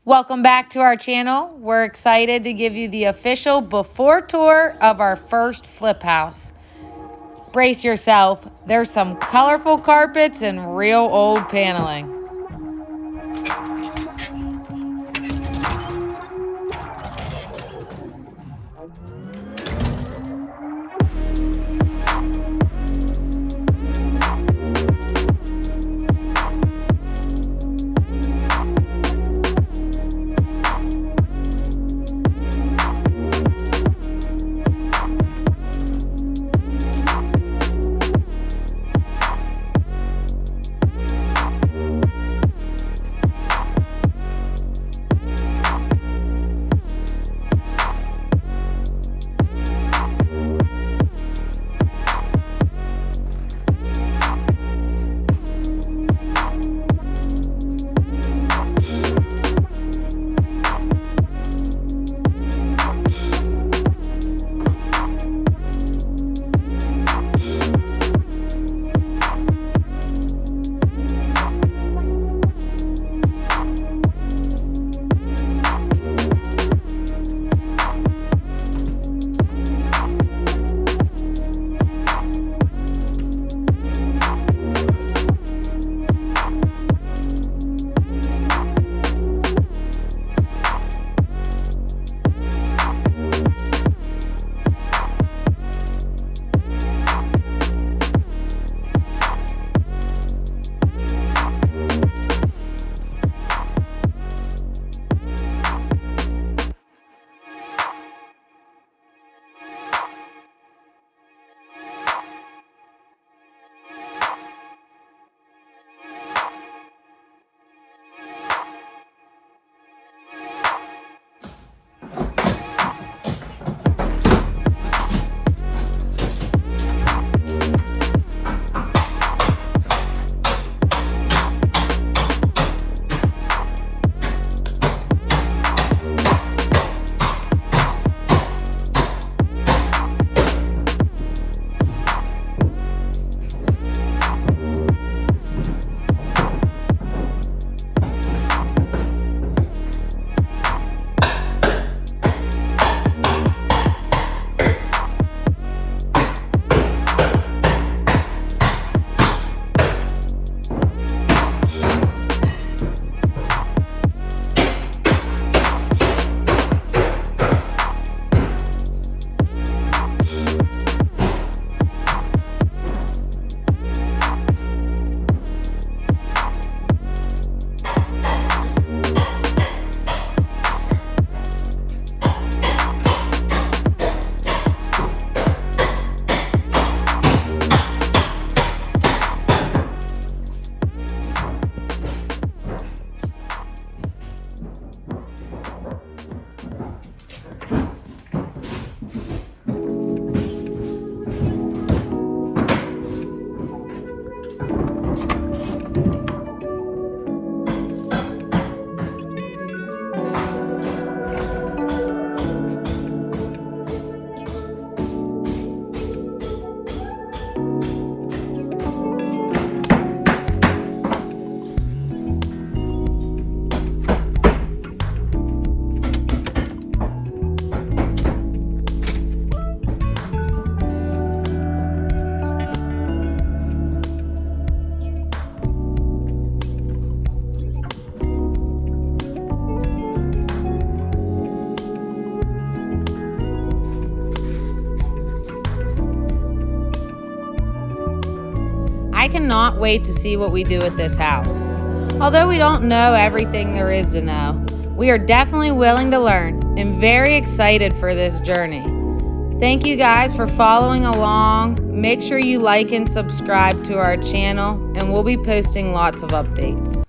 Welcome back to our channel. We're excited to give you the official before tour of our first flip house. Brace yourself. There's some colorful carpets and real old paneling. I cannot wait to see what we do with this house. Although we don't know everything there is to know, we are definitely willing to learn and very excited for this journey. Thank you guys for following along. Make sure you like and subscribe to our channel, and we'll be posting lots of updates.